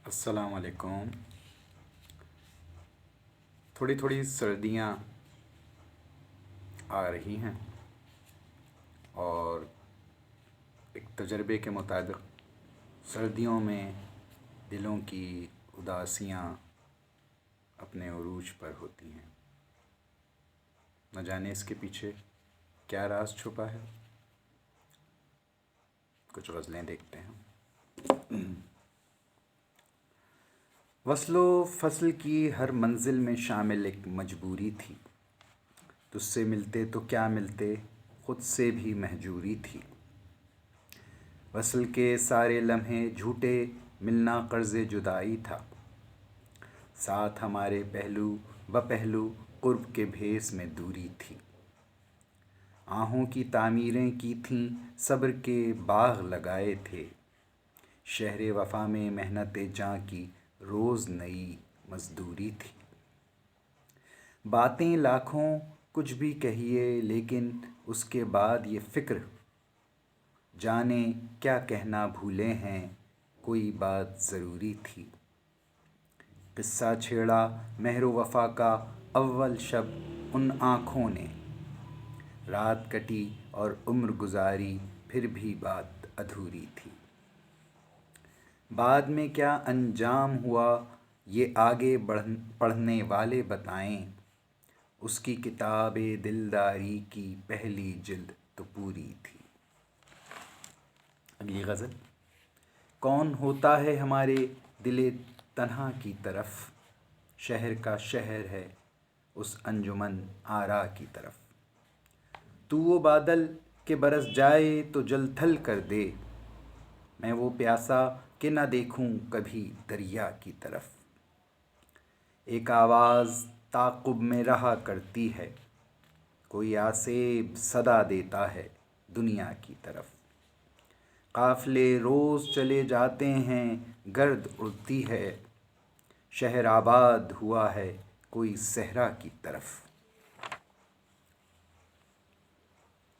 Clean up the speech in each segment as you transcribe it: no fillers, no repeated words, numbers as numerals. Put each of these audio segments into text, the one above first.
السلام علیکم۔ تھوڑی تھوڑی سردیاں آ رہی ہیں اور ایک تجربے کے مطابق سردیوں میں دلوں کی اداسیاں اپنے عروج پر ہوتی ہیں۔ نہ جانے اس کے پیچھے کیا راز چھپا ہے۔ کچھ غزلیں دیکھتے ہیں۔ وصل و فصل کی ہر منزل میں شامل ایک مجبوری تھی، تجھ سے ملتے تو کیا ملتے، خود سے بھی مہجوری تھی۔ وصل کے سارے لمحے جھوٹے، ملنا قرض جدائی تھا، ساتھ ہمارے پہلو بپہلو قرب کے بھیس میں دوری تھی۔ آہوں کی تعمیریں کی تھیں، صبر کے باغ لگائے تھے، شہر وفا میں محنت جاں کی روز نئی مزدوری تھی۔ باتیں لاکھوں کچھ بھی کہیے، لیکن اس کے بعد یہ فکر، جانے کیا کہنا بھولے ہیں، کوئی بات ضروری تھی۔ قصہ چھیڑا مہر و وفا کا اول شب ان آنکھوں نے، رات کٹی اور عمر گزاری پھر بھی بات ادھوری تھی۔ بعد میں کیا انجام ہوا یہ آگے پڑھنے والے بتائیں، اس کی کتاب دلداری کی پہلی جلد تو پوری تھی۔ اگلی غزل۔ کون ہوتا ہے ہمارے دل تنہا کی طرف، شہر کا شہر ہے اس انجمن آرا کی طرف۔ تو وہ بادل کہ برس جائے تو جل تھل کر دے، میں وہ پیاسا کہ نہ دیکھوں کبھی دریا کی طرف۔ ایک آواز تعاقب میں رہا کرتی ہے، کوئی آسیب صدا دیتا ہے دنیا کی طرف۔ قافلے روز چلے جاتے ہیں، گرد اڑتی ہے، شہر آباد ہوا ہے کوئی صحرا کی طرف۔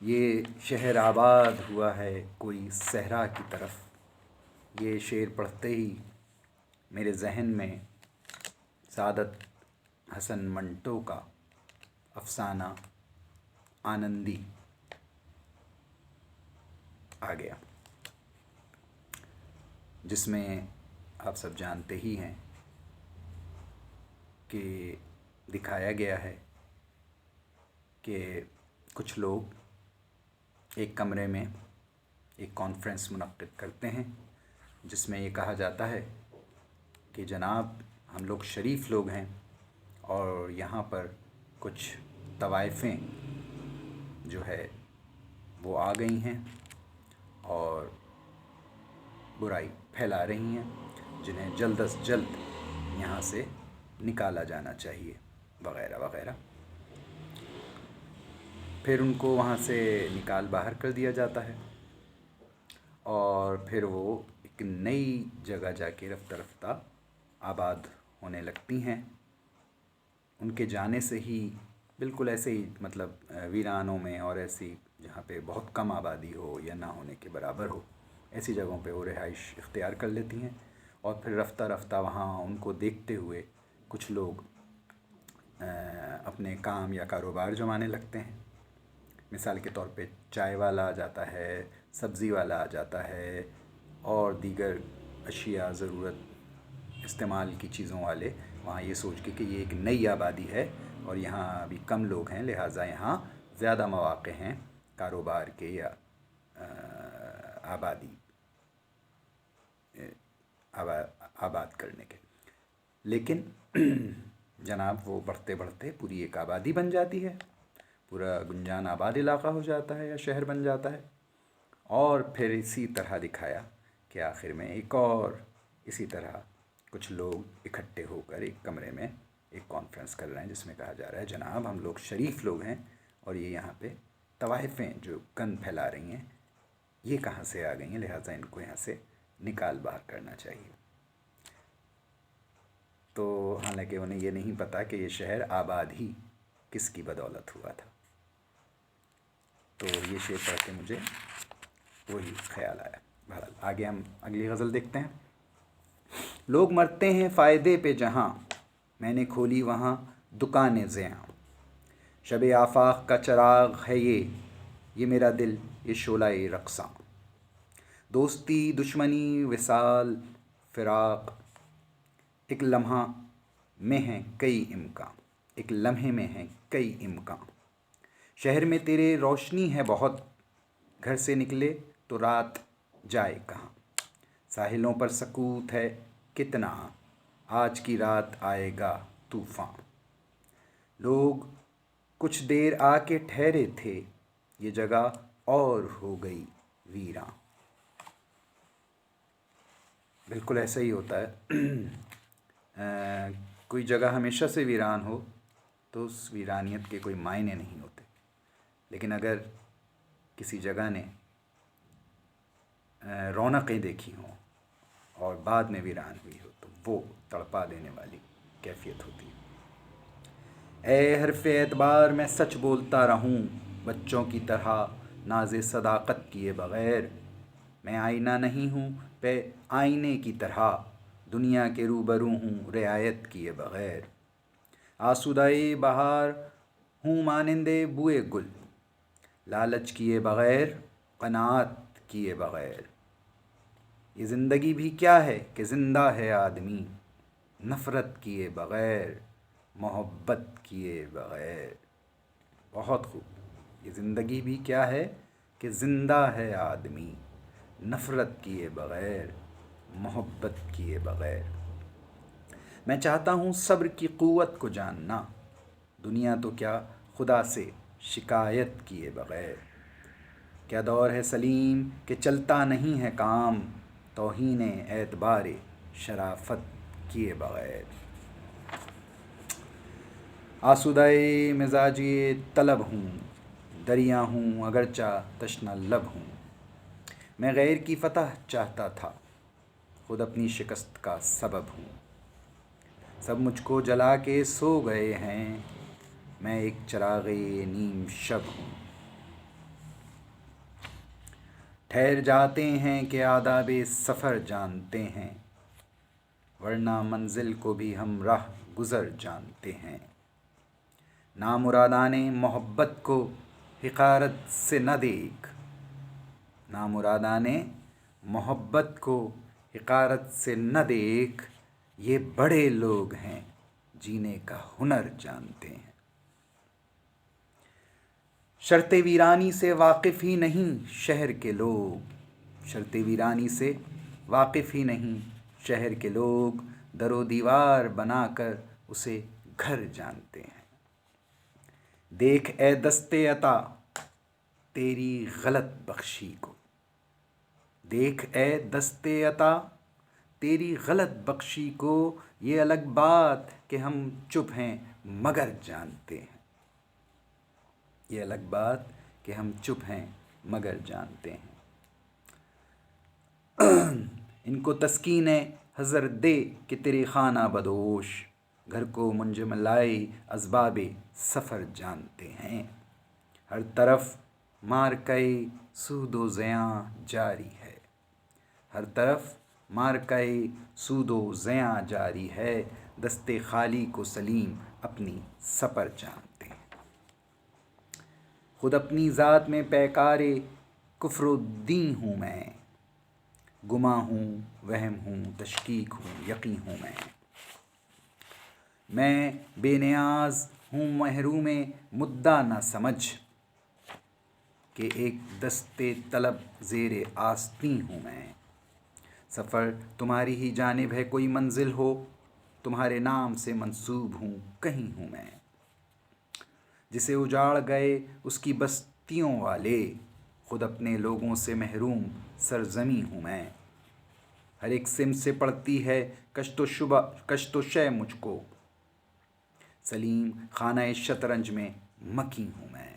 یہ شہر آباد ہوا ہے کوئی صحرا کی طرف، یہ شعر پڑھتے ہی میرے ذہن میں سعادت حسن منٹو کا افسانہ آنندی آ گیا، جس میں آپ سب جانتے ہی ہیں کہ دکھایا گیا ہے کہ کچھ لوگ ایک کمرے میں ایک کانفرنس منعقد کرتے ہیں، جس میں یہ کہا جاتا ہے کہ جناب ہم لوگ شریف لوگ ہیں اور یہاں پر کچھ طوائفیں جو ہے وہ آ گئی ہیں اور برائی پھیلا رہی ہیں، جنہیں جلد از جلد یہاں سے نکالا جانا چاہیے وغیرہ وغیرہ۔ پھر ان کو وہاں سے نکال باہر کر دیا جاتا ہے اور پھر وہ ایک نئی جگہ جا کے رفتہ رفتہ آباد ہونے لگتی ہیں۔ ان کے جانے سے ہی بالکل ایسے ہی مطلب ویرانوں میں اور ایسی جہاں پہ بہت کم آبادی ہو یا نہ ہونے کے برابر ہو، ایسی جگہوں پہ وہ رہائش اختیار کر لیتی ہیں اور پھر رفتہ رفتہ وہاں ان کو دیکھتے ہوئے کچھ لوگ اپنے کام یا کاروبار جمانے لگتے ہیں۔ مثال کے طور پہ چائے والا آ جاتا ہے، سبزی والا آ جاتا ہے اور دیگر اشیاء ضرورت استعمال کی چیزوں والے وہاں یہ سوچ کے کہ یہ ایک نئی آبادی ہے اور یہاں ابھی کم لوگ ہیں، لہٰذا یہاں زیادہ مواقع ہیں کاروبار کے یا آباد کرنے کے۔ لیکن جناب وہ بڑھتے بڑھتے پوری ایک آبادی بن جاتی ہے، پورا گنجان آباد علاقہ ہو جاتا ہے یا شہر بن جاتا ہے، اور پھر اسی طرح دکھایا کہ آخر میں ایک اور اسی طرح کچھ لوگ اکٹھے ہو کر ایک کمرے میں ایک کانفرنس کر رہے ہیں، جس میں کہا جا رہا ہے جناب ہم لوگ شریف لوگ ہیں اور یہ یہاں پہ طوائفیں جو گند پھیلا رہی ہیں یہ کہاں سے آ گئی ہیں، لہٰذا ان کو یہاں سے نکال باہر کرنا چاہیے۔ تو حالانکہ انہیں یہ نہیں پتا کہ یہ شہر آباد ہی کس کی بدولت ہوا تھا۔ تو یہ شعر پڑھ کے مجھے وہی خیال آیا۔ بہرحال آگے ہم اگلی غزل دیکھتے ہیں۔ لوگ مرتے ہیں فائدے پہ جہاں، میں نے کھولی وہاں دکانیں زیاں۔ شب آفاق کا چراغ ہے یہ میرا دل، یہ شعلہ رقصاں۔ دوستی دشمنی وصال فراق، ایک لمحہ میں ہیں کئی امکان، ایک لمحے میں ہیں کئی امکان۔ شہر میں تیرے روشنی ہے بہت، گھر سے نکلے تو رات جائے کہاں۔ ساحلوں پر سکوت ہے کتنا، آج کی رات آئے گا طوفان۔ لوگ کچھ دیر آ کے ٹھہرے تھے، یہ جگہ اور ہو گئی ویراں۔ بالکل ایسا ہی ہوتا ہے، کوئی جگہ ہمیشہ سے ویران ہو تو اس ویرانیت کے کوئی معنی نہیں ہوتے، لیکن اگر کسی جگہ نے رونقیں دیکھی ہوں اور بعد میں ویران ہوئی ہو تو وہ تڑپا دینے والی کیفیت ہوتی ہے۔ اے حرف اعتبار میں سچ بولتا رہوں، بچوں کی طرح ناز صداقت کیے بغیر۔ میں آئینہ نہیں ہوں پہ آئینے کی طرح، دنیا کے روبرو ہوں رعایت کیے بغیر۔ آسودۂ بہار ہوں مانندے بوئے گل، لالچ کیے بغیر قناعت کیے بغیر۔ یہ زندگی بھی کیا ہے کہ زندہ ہے آدمی، نفرت کیے بغیر محبت کیے بغیر۔ بہت خوب۔ یہ زندگی بھی کیا ہے کہ زندہ ہے آدمی، نفرت کیے بغیر محبت کیے بغیر۔ میں چاہتا ہوں صبر کی قوت کو جاننا، دنیا تو کیا خدا سے شکایت کیے بغیر۔ کیا دور ہے سلیم کہ چلتا نہیں ہے کام، توہین اعتبار شرافت کیے بغیر۔ آسودۂ مزاجی طلب ہوں، دریا ہوں اگرچہ تشنہ لب ہوں۔ میں غیر کی فتح چاہتا تھا، خود اپنی شکست کا سبب ہوں۔ سب مجھ کو جلا کے سو گئے ہیں، میں ایک چراغ نیم شب ہوں۔ ٹھہر جاتے ہیں کہ آداب سفر جانتے ہیں، ورنہ منزل کو بھی ہم راہ گزر جانتے ہیں۔ نامرادان محبت کو حقارت سے نہ دیکھ، نامرادان محبت کو حقارت سے نہ دیکھ، یہ بڑے لوگ ہیں جینے کا ہنر جانتے ہیں۔ شرط ویرانی سے واقف ہی نہیں شہر کے لوگ، شرط ویرانی سے واقف ہی نہیں شہر کے لوگ، در و دیوار بنا کر اسے گھر جانتے ہیں۔ دیکھ اے دست عطا تیری غلط بخشی کو، دیکھ اے دست عطا تیری غلط بخشی کو، یہ الگ بات کہ ہم چپ ہیں مگر جانتے ہیں۔ یہ الگ بات کہ ہم چپ ہیں مگر جانتے ہیں۔ ان کو تسکین حضر دے کہ تیرے خانہ بدوش، گھر کو منجملائے اسباب سفر جانتے ہیں۔ ہر طرف مارکۂ سود و زیاں جاری ہے، ہر طرف مارکۂ سود و زیاں جاری ہے، دست خالی کو سلیم اپنی سپر جانتے ہیں۔ خود اپنی ذات میں پیکار کفر و دین ہوں میں، گماں ہوں وہم ہوں تشکیک ہوں یقین ہوں میں بے نیاز ہوں محروم مدعا نہ سمجھ، کہ ایک دست طلب زیر آستین ہوں میں۔ سفر تمہاری ہی جانب ہے کوئی منزل ہو، تمہارے نام سے منسوب ہوں کہیں ہوں میں۔ جسے اجاڑ گئے اس کی بستیوں والے، خود اپنے لوگوں سے محروم سرزمیں ہوں میں۔ ہر ایک سمت سے پڑتی ہے کشت و شے مجھ کو، سلیم خانہ شطرنج میں مکی ہوں میں۔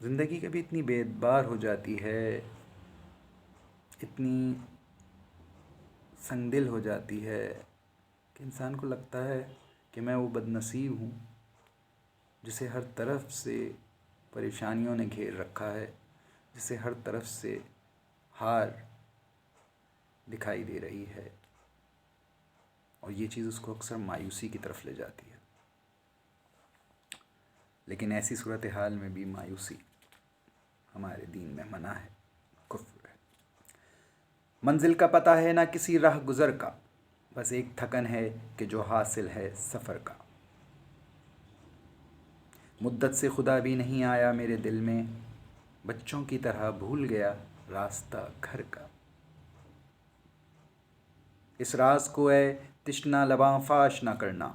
زندگی کبھی اتنی بے اعتبار ہو جاتی ہے، اتنی سنگ دل ہو جاتی ہے کہ انسان کو لگتا ہے کہ میں وہ بد نصیب ہوں جسے ہر طرف سے پریشانیوں نے گھیر رکھا ہے، جسے ہر طرف سے ہار دکھائی دے رہی ہے، اور یہ چیز اس کو اکثر مایوسی کی طرف لے جاتی ہے۔ لیکن ایسی صورتحال میں بھی مایوسی ہمارے دین میں منع ہے، کفر ہے۔ منزل کا پتہ ہے نہ کسی راہ گزر کا، بس ایک تھکن ہے کہ جو حاصل ہے سفر کا۔ مدت سے خدا بھی نہیں آیا میرے دل میں، بچوں کی طرح بھول گیا راستہ گھر کا۔ اس راز کو اے تشنہ لباں فاش نہ کرنا،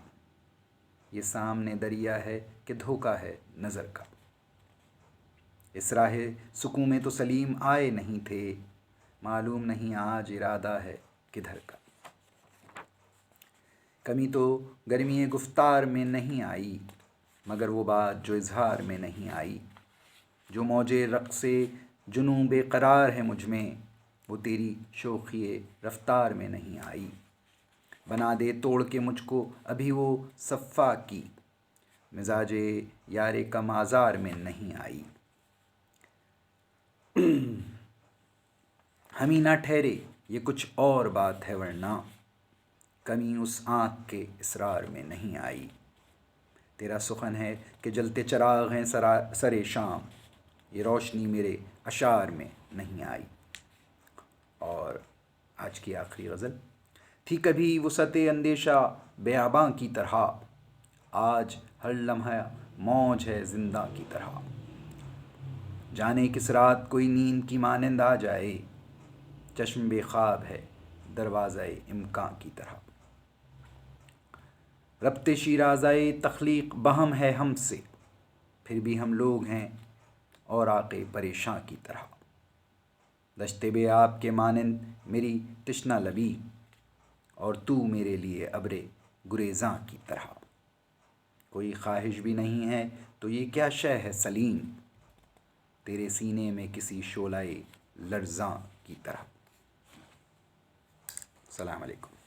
یہ سامنے دریا ہے کہ دھوکا ہے نظر کا۔ اس راہ سکون میں تو سلیم آئے نہیں تھے، معلوم نہیں آج ارادہ ہے کدھر کا۔ کمی تو گرمی گفتار میں نہیں آئی، مگر وہ بات جو اظہار میں نہیں آئی۔ جو موجے رقص جنوں بے قرار ہے مجھ میں، وہ تیری شوخی رفتار میں نہیں آئی۔ بنا دے توڑ کے مجھ کو ابھی وہ صفا کی، مزاج یار کم آزار میں نہیں آئی۔ ہم ہی نہ ٹھہرے یہ کچھ اور بات ہے ورنہ، کمی اس آنکھ کے اسرار میں نہیں آئی۔ تیرا سخن ہے کہ جلتے چراغ ہیں سرے شام، یہ روشنی میرے اشعار میں نہیں آئی۔ اور آج کی آخری غزل۔ تھی کبھی وسعت اندیشہ بیاباں کی طرح، آج ہر لمحہ موج ہے زندہ کی طرح۔ جانے کس رات کوئی نیند کی مانند آ جائے، چشم بے خواب ہے دروازہ امکان کی طرح۔ ربط شیرازۂ تخلیق بہم ہے ہم سے، پھر بھی ہم لوگ ہیں اوراق پریشاں کی طرح۔ دشت بے آب کے مانند میری تشنہ لبی، اور تو میرے لیے ابر گریزاں کی طرح۔ کوئی خواہش بھی نہیں ہے تو یہ کیا شے ہے سلیم، تیرے سینے میں کسی شعلہ لرزاں کی طرح۔ السلام علیکم۔